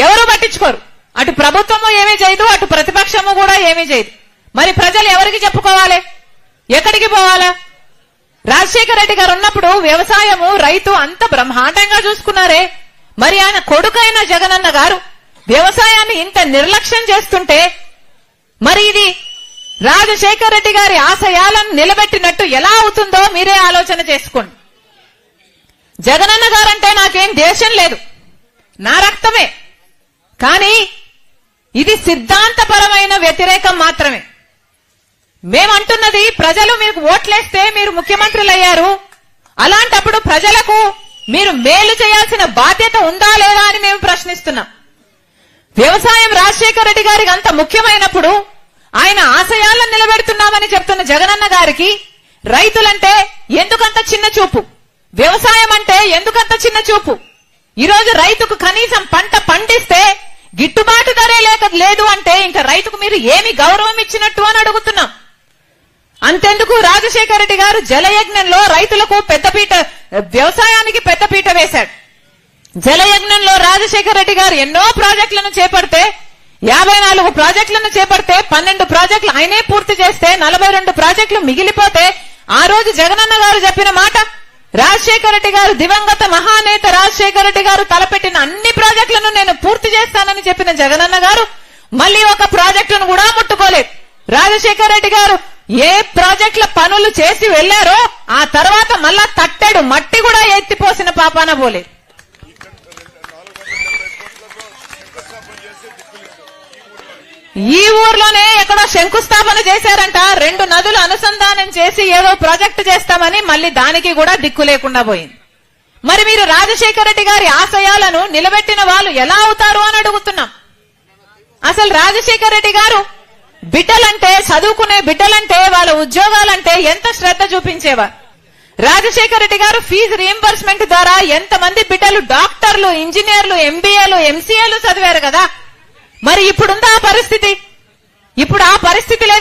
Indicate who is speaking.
Speaker 1: ఎవరు పట్టించుకోరు. అటు ప్రభుత్వము ఏమీ చేయదు, అటు ప్రతిపక్షము కూడా ఏమీ చేయదు. మరి ప్రజలు ఎవరికి చెప్పుకోవాలి? ఎక్కడికి పోవాలా? రాజశేఖర రెడ్డి గారు ఉన్నప్పుడు వ్యవసాయము రైతు అంత బ్రహ్మాండంగా చూసుకున్నారే. మరి ఆయన కొడుకైన జగనన్న గారు వ్యవసాయాన్ని ఇంత నిర్లక్ష్యం చేస్తుంటే మరి ఇది రాజశేఖర రెడ్డి గారి ఆశయాలను నిలబెట్టినట్టు ఎలా అవుతుందో మీరే ఆలోచన చేసుకోండి. జగనన్న గారంటే నాకేం దేశం లేదు, నా రక్తమే. కానీ ఇది సిద్ధాంతపరమైన వ్యతిరేకం మాత్రమే. మేమంటున్నది ప్రజలు మీకు ఓట్లేస్తే మీరు ముఖ్యమంత్రులు అయ్యారు, అలాంటప్పుడు ప్రజలకు మీరు మేలు చేయాల్సిన బాధ్యత ఉందా లేదా అని మేము ప్రశ్నిస్తున్నాం. వ్యవసాయం రాజశేఖర రెడ్డి గారికి అంత ముఖ్యమైనప్పుడు ఆయన ఆశయాలను నిలబెడుతున్నామని చెప్తున్న జగనన్న గారికి రైతులంటే ఎందుకంత చిన్న చూపు, వ్యవసాయం అంటే ఎందుకంత చిన్న చూపు? ఈరోజు రైతుకు కనీసం పంట పండిస్తే గిట్టుబాటు ధరే లేదు అంటే ఇంకా రైతుకు మీరు ఏమి గౌరవం ఇచ్చినట్టు అని అడుగుతున్నాం. అంతెందుకు రాజశేఖర రెడ్డి గారు జలయజ్ఞంలో రైతులకు పెద్దపీట, వ్యవసాయానికి పెద్దపీట వేశాడు. జలయజ్ఞంలో రాజశేఖర రెడ్డి గారు ఎన్నో ప్రాజెక్టులను చేపడితే 54 ప్రాజెక్టులను చేపడితే 12 ప్రాజెక్టులు ఆయనే పూర్తి చేస్తే 42 ప్రాజెక్టులు మిగిలిపోతే ఆ రోజు జగనన్న గారు చెప్పిన మాట, రాజశేఖర రెడ్డి గారు దివంగత మహానేత రాజశేఖర రెడ్డి గారు తలపెట్టిన అన్ని ప్రాజెక్టులను నేను పూర్తి చేస్తానని చెప్పిన జగనన్న గారు మళ్ళీ ఒక ప్రాజెక్టును కూడా ముట్టుకోలేదు. రాజశేఖర రెడ్డి గారు ఏ ప్రాజెక్టుల పనులు చేసి వెళ్లారో ఆ తర్వాత మళ్ళా తట్టెడు మట్టి కూడా ఎత్తిపోసిన పాపాన పోలేదు. ఈ ఊర్లోనే ఎక్కడో శంకుస్థాపన చేశారంట, 2 నదులు అనుసంధానం చేసి ఏదో ప్రాజెక్టు చేస్తామని మళ్ళీ దానికి కూడా దిక్కు లేకుండా పోయింది. మరి మీరు రాజశేఖర రెడ్డి గారి ఆశయాలను నిలబెట్టిన వాళ్ళు ఎలా అవుతారు అని అడుగుతున్నాం. అసలు రాజశేఖర రెడ్డి గారు బిడ్డలంటే, చదువుకునే బిడ్డలంటే, వాళ్ళ ఉద్యోగాలంటే ఎంత శ్రద్ధ చూపించేవారు. రాజశేఖర రెడ్డి గారు ఫీజు రీయింబర్స్మెంట్ ద్వారా ఎంతమంది బిడ్డలు డాక్టర్లు, ఇంజనీర్లు, ఎంబీఏలు, ఎంసీఏలు చదివారు కదా. మరి ఇప్పుడుందా ఆ పరిస్థితి? ఇప్పుడు ఆ పరిస్థితి లేదు.